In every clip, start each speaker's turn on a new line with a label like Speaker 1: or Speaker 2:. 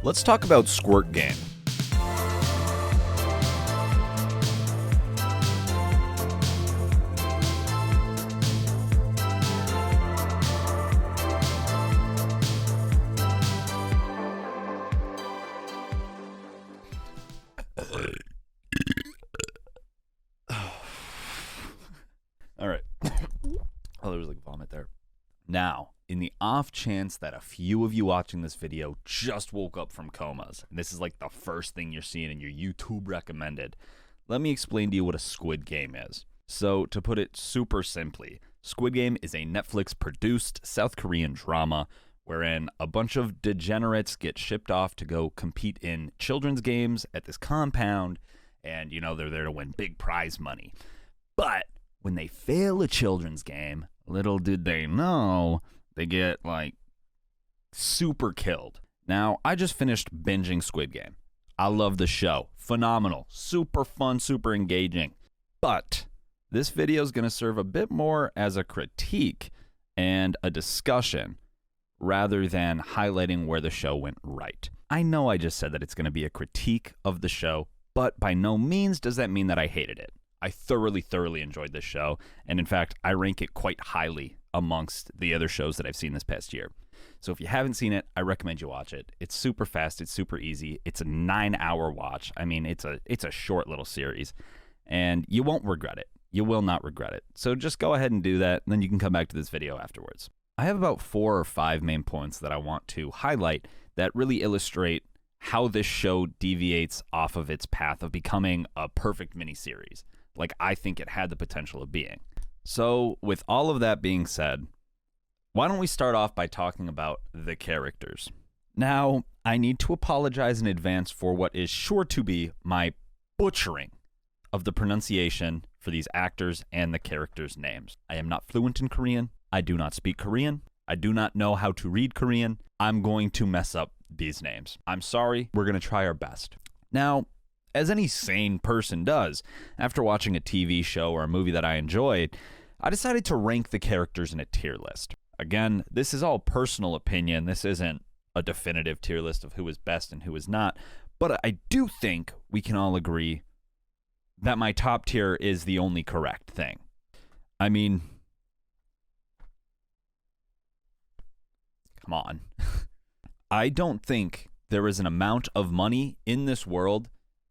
Speaker 1: Let's talk about Squirt Game. All right. Oh, there was like vomit there. Now, in the off chance that a few of you watching this video just woke up from comas, and this is like the first thing you're seeing in your YouTube recommended, let me explain to you what a Squid Game is. So, to put it super simply, Squid Game is a Netflix-produced South Korean drama wherein a bunch of degenerates get shipped off to go compete in children's games at this compound, and, you know, they're there to win big prize money. But when they fail a children's game, little did they know, they get, like, super killed. Now, I just finished binging Squid Game. I love the show. Phenomenal. Super fun, super engaging. But this video is going to serve a bit more as a critique and a discussion rather than highlighting where the show went right. I know I just said that it's going to be a critique of the show, but by no means does that mean that I hated it. I thoroughly enjoyed this show, and in fact, I rank it quite highly amongst the other shows that I've seen this past year. So if you haven't seen it, I recommend you watch it. It's super fast, it's super easy, it's a 9-hour watch. I mean, it's a short little series, and you won't regret it. You will not regret it. So just go ahead and do that, and then you can come back to this video afterwards. I have about 4 or 5 main points that I want to highlight that really illustrate how this show deviates off of its path of becoming a perfect miniseries, like I think it had the potential of being. So with all of that being said, why don't we start off by talking about the characters? Now, I need to apologize in advance for what is sure to be my butchering of the pronunciation for these actors and the characters' names. I am not fluent in Korean. I do not speak Korean. I do not know how to read Korean. I'm going to mess up these names. I'm sorry. We're going to try our best. Now, as any sane person does, after watching a TV show or a movie that I enjoyed, I decided to rank the characters in a tier list. Again, this is all personal opinion. This isn't a definitive tier list of who is best and who is not, but I do think we can all agree that my top tier is the only correct thing. I mean, come on. I don't think there is an amount of money in this world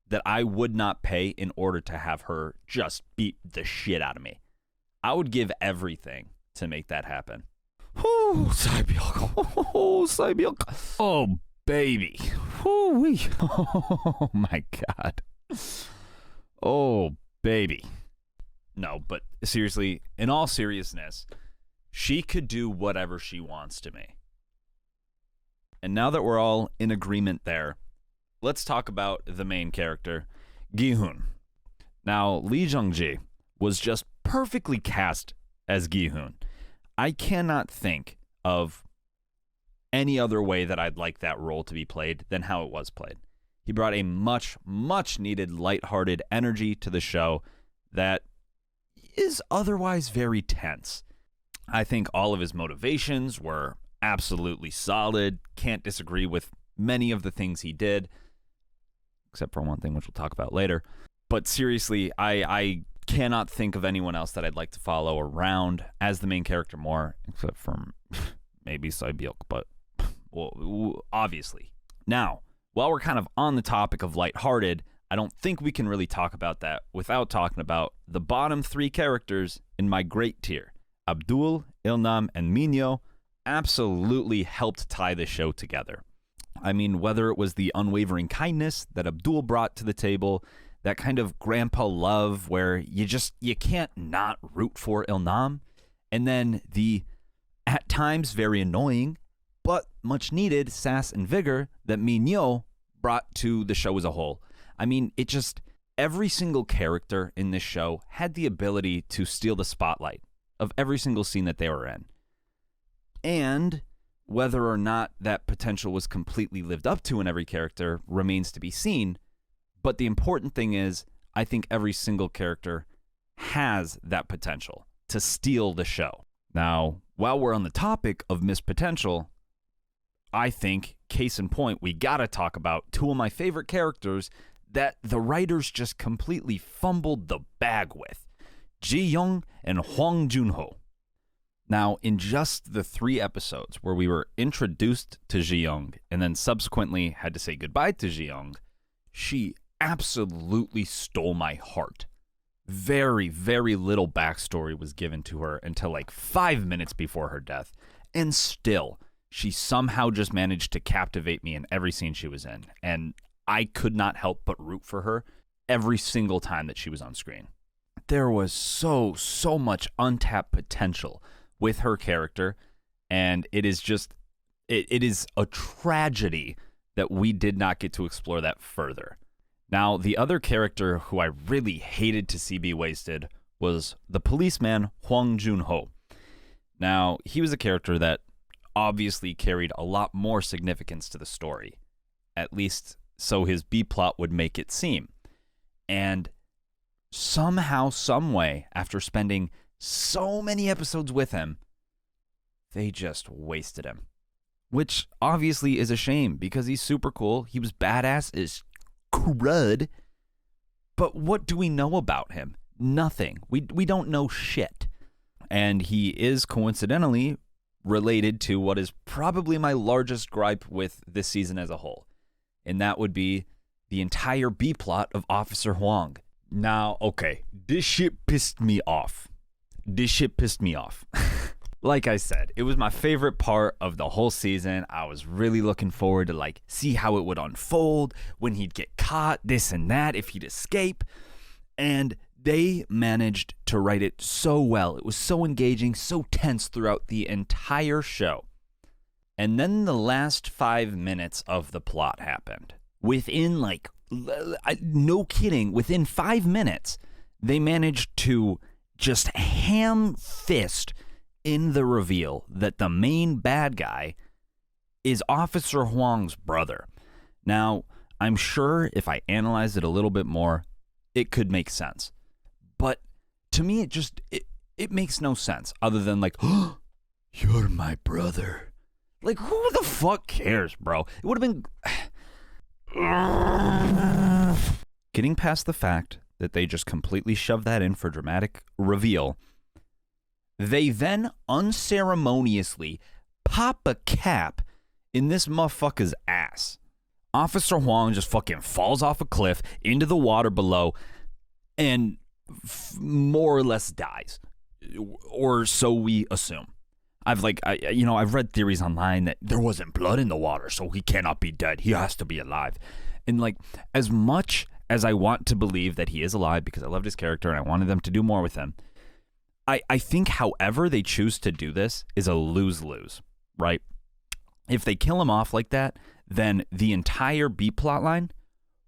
Speaker 1: that I would not pay in order to have her just beat the shit out of me. I would give everything to make that happen. Oh, oh, baby. Oh, my God. Oh, baby. No, but seriously, in all seriousness, she could do whatever she wants to me. And now that we're all in agreement there, let's talk about the main character, Gi-hoon. Now, Lee Jung-ji was just perfectly cast as Gi-hoon. I cannot think of any other way that I'd like that role to be played than how it was played. He brought a much needed lighthearted energy to the show that is otherwise very tense. I think all of his motivations were absolutely solid. Can't disagree with many of the things he did, except for one thing which we'll talk about later. But seriously, I cannot think of anyone else that I'd like to follow around as the main character more, except for maybe Seo-byuk, but well, obviously. Now, while we're kind of on the topic of lighthearted, I don't think we can really talk about that without talking about the bottom 3 characters in my great tier. Abdul, Ilnam, and Minyo absolutely helped tie the show together. I mean, whether it was the unwavering kindness that Abdul brought to the table, that kind of grandpa love where you can't not root for Ilnam, and then the, at times, very annoying, but much needed sass and vigor that Minyo brought to the show as a whole. I mean, every single character in this show had the ability to steal the spotlight of every single scene that they were in. And whether or not that potential was completely lived up to in every character remains to be seen. But the important thing is, I think every single character has that potential to steal the show. Now, while we're on the topic of missed potential, I think, case in point, we gotta talk about two of my favorite characters that the writers just completely fumbled the bag with. Ji-young and Hwang Jun-ho. Now, in just the 3 episodes where we were introduced to Ji-young and then subsequently had to say goodbye to Ji-young, she absolutely stole my heart. Very, very little backstory was given to her until like 5 minutes before her death, and still, she somehow just managed to captivate me in every scene she was in, and I could not help but root for her every single time that she was on screen. There was so much untapped potential with her character, and it is just, it is a tragedy that we did not get to explore that further. Now, the other character who I really hated to see be wasted was the policeman Hwang Jun-ho. Now, he was a character that obviously carried a lot more significance to the story, at least so his B-plot would make it seem. And somehow, someway, after spending so many episodes with him, they just wasted him. Which obviously is a shame, because he's super cool. He was badass as crud. But what do we know about him? Nothing. We don't know shit. And he is coincidentally related to what is probably my largest gripe with this season as a whole. And that would be the entire B-plot of Officer Hwang. Now, okay, this shit pissed me off. Like I said, it was my favorite part of the whole season. I was really looking forward to like see how it would unfold, when he'd get caught, this and that, if he'd escape. And they managed to write it so well. It was so engaging, so tense throughout the entire show. And then the last 5 minutes of the plot happened. Within like, no kidding, within 5 minutes, they managed to just ham fist in the reveal that the main bad guy is Officer Hwang's brother. Now, I'm sure if I analyze it a little bit more, it could make sense. But to me, it makes no sense other than like, oh, you're my brother. Like, who the fuck cares, bro? It would have been... Getting past the fact that they just completely shoved that in for dramatic reveal, they then unceremoniously pop a cap in this motherfucker's ass. Officer Hwang just fucking falls off a cliff into the water below and more or less dies. Or so we assume. I've read theories online that there wasn't blood in the water, so he cannot be dead. He has to be alive. And like, as much as I want to believe that he is alive because I loved his character and I wanted them to do more with him, I think however they choose to do this is a lose-lose, right? If they kill him off like that, then the entire B plot line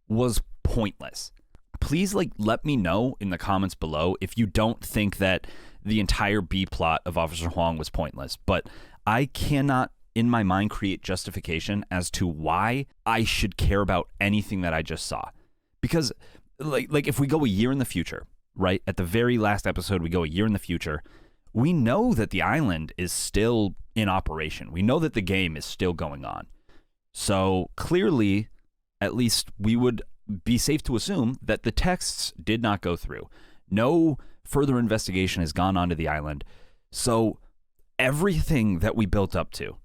Speaker 1: was pointless. Please let me know in the comments below if you don't think that the entire B plot of Officer Hwang was pointless, but I cannot in my mind create justification as to why I should care about anything that I just saw. Because like if we go a year in the future, right? At the very last episode, we go a year in the future. We know that the island is still in operation. We know that the game is still going on. So clearly, at least we would be safe to assume that the texts did not go through. No further investigation has gone onto the island. So everything that we built up to,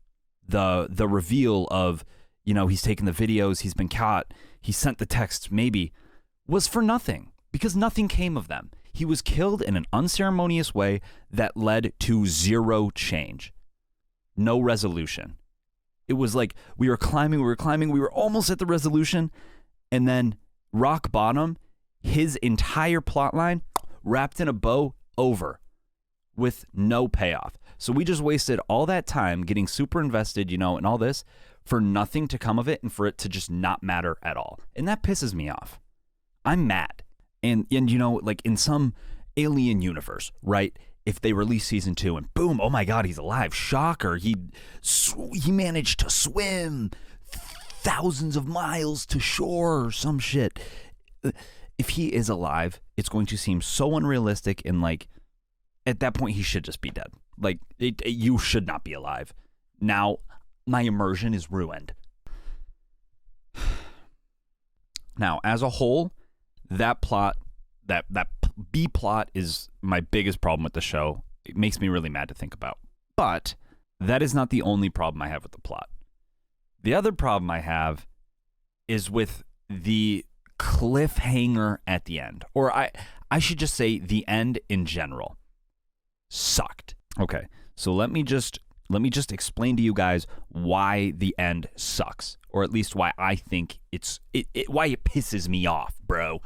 Speaker 1: the reveal of, he's taken the videos, he's been caught, he sent the texts maybe, was for nothing. Because nothing came of them. He was killed in an unceremonious way that led to zero change. No resolution. It was like we were climbing, we were almost at the resolution, and then rock bottom, his entire plot line wrapped in a bow, over, with no payoff. So we just wasted all that time getting super invested, and all this, for nothing to come of it and for it to just not matter at all. And that pisses me off. I'm mad. And in some alien universe, right? If they release season 2 and boom, oh my God, he's alive. Shocker. He managed to swim thousands of miles to shore or some shit. If he is alive, it's going to seem so unrealistic, and at that point, he should just be dead. You should not be alive. Now, my immersion is ruined. Now, as a whole, that plot, that B plot is my biggest problem with the show. It makes me really mad to think about. But that is not the only problem I have with the plot. The other problem I have is with the cliffhanger at the end. Or I should just say the end in general sucked. Okay, so let me just explain to you guys why the end sucks, or at least why I think why it pisses me off, bro.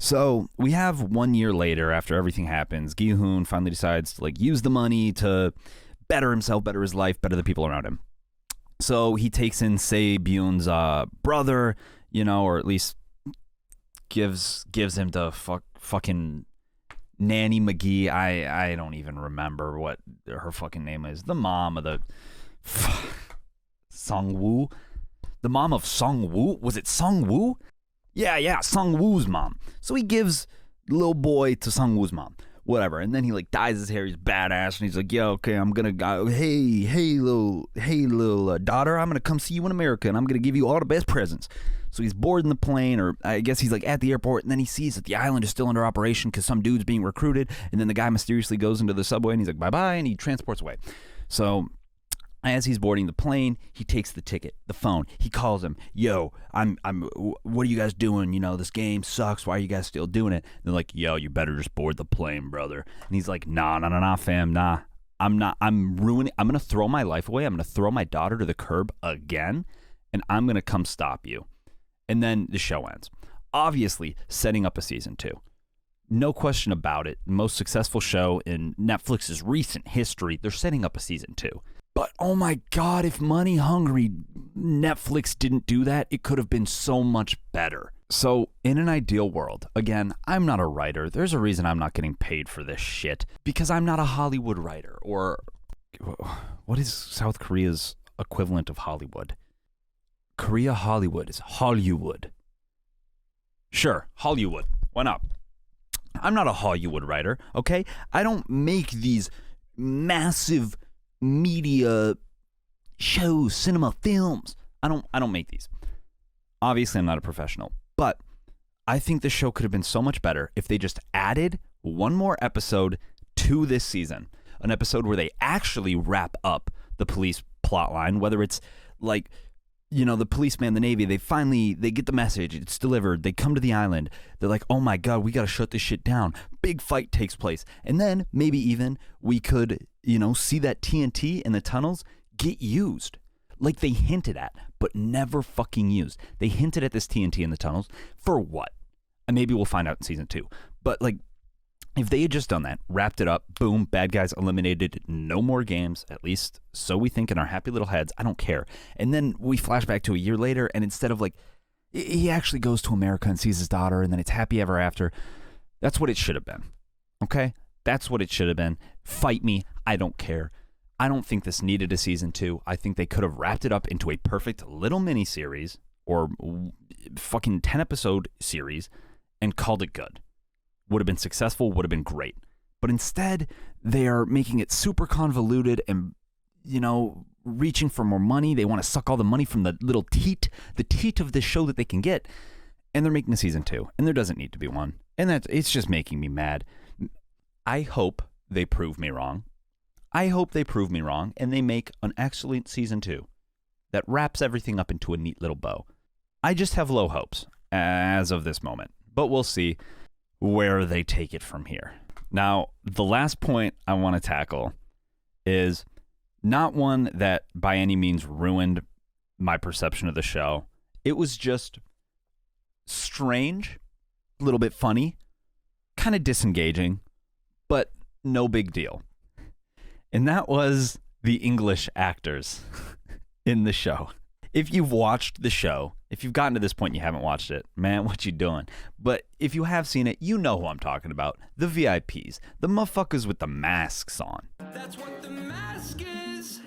Speaker 1: So we have 1 year later, after everything happens, Gi-hoon finally decides to use the money to better himself, better his life, better the people around him. So he takes in Se-byun's brother, or at least gives him to fucking Nanny McGee. I don't even remember what her fucking name is. The mom of the Song-woo. The mom of Song-woo? Was it Song-woo? Yeah, Song-woo's mom. So he gives little boy to Song-woo's mom. Whatever. And then he dyes his hair. He's badass. And he's like, yeah, okay, I'm going to go. Hey, little daughter, I'm going to come see you in America. And I'm going to give you all the best presents. So he's boarding the plane, or I guess he's at the airport, and then he sees that the island is still under operation because some dude's being recruited, and then the guy mysteriously goes into the subway, and he's like, bye-bye, and he transports away. So as he's boarding the plane, he takes the ticket, the phone. He calls him, yo, what are you guys doing? This game sucks. Why are you guys still doing it? And they're like, yo, you better just board the plane, brother. And he's like, nah, fam, nah. I'm going to throw my life away. I'm going to throw my daughter to the curb again, and I'm going to come stop you. And then the show ends. Obviously, setting up a season 2. No question about it. Most successful show in Netflix's recent history. They're setting up a season 2. But oh my God, if Money Hungry Netflix didn't do that, it could have been so much better. So in an ideal world, again, I'm not a writer. There's a reason I'm not getting paid for this shit. Because I'm not a Hollywood writer. Or what is South Korea's equivalent of Hollywood? Korea Hollywood is Hollywood. Sure, Hollywood. Why not? I'm not a Hollywood writer, okay? I don't make these massive media shows, cinema, films. I don't make these. Obviously, I'm not a professional, but I think the show could have been so much better if they just added one more episode to this season. An episode where they actually wrap up the police plotline, whether it's the policeman, the Navy, they get the message, it's delivered, they come to the island, they're like, oh my God, we got to shut this shit down. Big fight takes place. And then maybe even we could, see that TNT in the tunnels get used. Like they hinted at, but never fucking used. They hinted at this TNT in the tunnels for what? And maybe we'll find out in season 2. But if they had just done that, wrapped it up, boom, bad guys eliminated, no more games, at least so we think in our happy little heads, I don't care. And then we flash back to a year later, and instead of he actually goes to America and sees his daughter, and then it's happy ever after. That's what it should have been, okay? That's what it should have been. Fight me, I don't care. I don't think this needed a season 2. I think they could have wrapped it up into a perfect little mini-series or fucking 10-episode series and called it good. Would have been successful, would have been great. But instead, they are making it super convoluted and, reaching for more money. They want to suck all the money from the little teat of this show that they can get. And they're making a season 2. And there doesn't need to be one. And it's just making me mad. I hope they prove me wrong. And they make an excellent season 2 that wraps everything up into a neat little bow. I just have low hopes as of this moment. But we'll see where they take it from here. Now, the last point I want to tackle is not one that by any means ruined my perception of the show. It was just strange, a little bit funny, kind of disengaging, but no big deal. And that was the English actors in the show. If you've watched the show, if you've gotten to this point and you haven't watched it, man, what you doing? But if you have seen it, you know who I'm talking about. The VIPs. The motherfuckers with the masks on.
Speaker 2: That's what the mask is.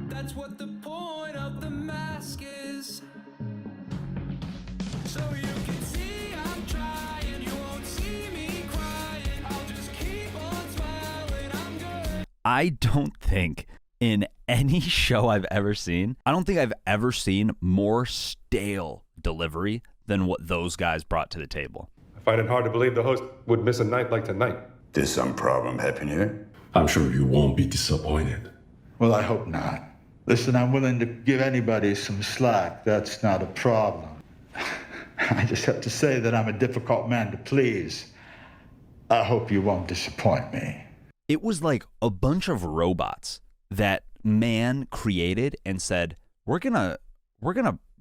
Speaker 2: That's what the point of the mask is. So you can see I'm trying. You won't see me crying. I'll just keep on smiling. I'm good.
Speaker 1: I don't think in any show I've ever seen, I don't think I've ever seen more stale delivery than what those guys brought to the table.
Speaker 3: I find it hard to believe the host would miss a night like tonight.
Speaker 4: There's some problem happen here?
Speaker 5: I'm sure you won't be disappointed.
Speaker 6: Well, I hope not. Listen, I'm willing to give anybody some slack. That's not a problem. I just have to say that I'm a difficult man to please. I hope you won't disappoint me.
Speaker 1: It was like a bunch of robots that man created and said, we're gonna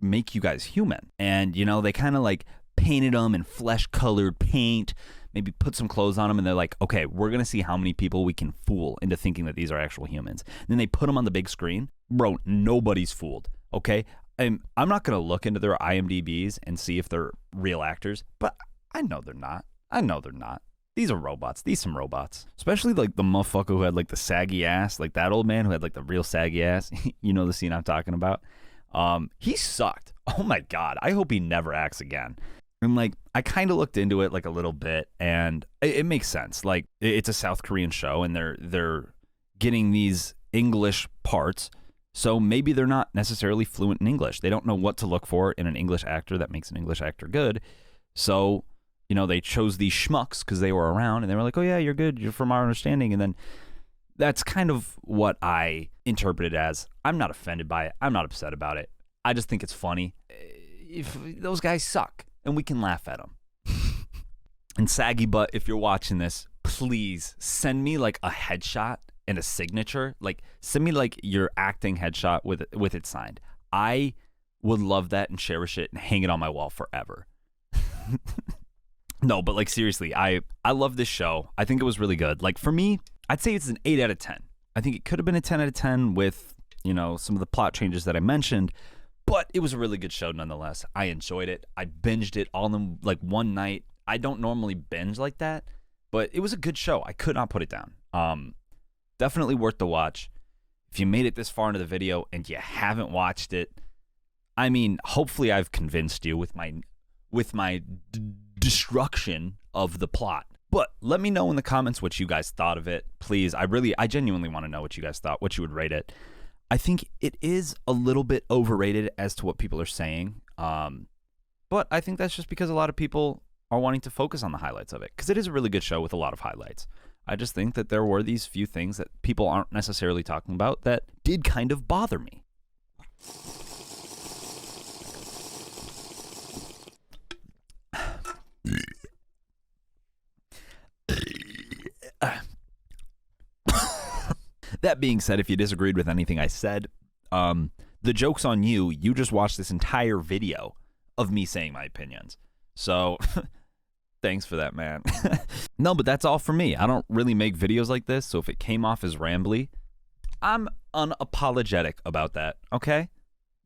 Speaker 1: make you guys human. And, you know, they kind of like painted them in flesh-colored paint, maybe put some clothes on them, and they're like, okay, we're going to see how many people we can fool into thinking that these are actual humans. And then they put them on the big screen. Bro, nobody's fooled, okay? I'm not going to look into their IMDb's and see if they're real actors, but I know they're not. I know they're not. These are robots. These some robots. Especially like the motherfucker who had like the saggy ass, like that old man who had like the real saggy ass. You know the scene I'm talking about? He sucked. Oh my God. I hope he never acts again. And like, I kind of looked into it like a little bit, and it makes sense. Like, it's a South Korean show, and they're getting these English parts, so maybe they're not necessarily fluent in English. They don't know what to look for in an English actor that makes an English actor good. So, you know, they chose these schmucks because they were around, and they were like, oh yeah, you're good, you're from our understanding. And then that's kind of what I interpreted as, I'm not offended by it, I'm not upset about it. I just think it's funny. If those guys suck, and we can laugh at them. And Saggy Butt, if you're watching this, please send me like a headshot and a signature. Like, send me like your acting headshot with it signed. I would love that and cherish it and hang it on my wall forever. No, but like seriously, I love this show. I think it was really good. Like for me, I'd say it's an 8 out of 10. I think it could have been a 10 out of 10 with, you know, some of the plot changes that I mentioned. But it was a really good show nonetheless. I enjoyed it. I binged it all in like one night. I don't normally binge like that, but it was a good show. I could not put it down. Definitely worth the watch. If you made it this far into the video and you haven't watched it, I mean, hopefully I've convinced you with my destruction of the plot. But let me know in the comments what you guys thought of it. Please, I genuinely want to know what you guys thought, what you would rate it. I think it is a little bit overrated as to what people are saying. But I think that's just because a lot of people are wanting to focus on the highlights of it, because it is a really good show with a lot of highlights. I just think that there were these few things that people aren't necessarily talking about that did kind of bother me. That being said, if you disagreed with anything I said, the joke's on you. You just watched this entire video of me saying my opinions. So thanks for that, man. No, but that's all for me. I don't really make videos like this, so if it came off as rambly, I'm unapologetic about that, okay?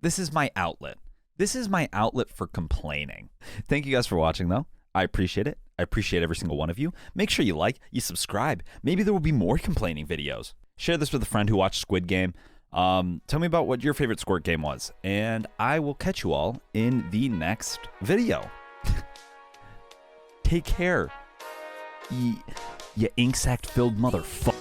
Speaker 1: This is my outlet. This is my outlet for complaining. Thank you guys for watching, though. I appreciate it. I appreciate every single one of you. Make sure you like, you subscribe. Maybe there will be more complaining videos. Share this with a friend who watched Squid Game. Tell me about what your favorite Squid Game was, and I will catch you all in the next video. Take care, you ink sac-filled motherfucker.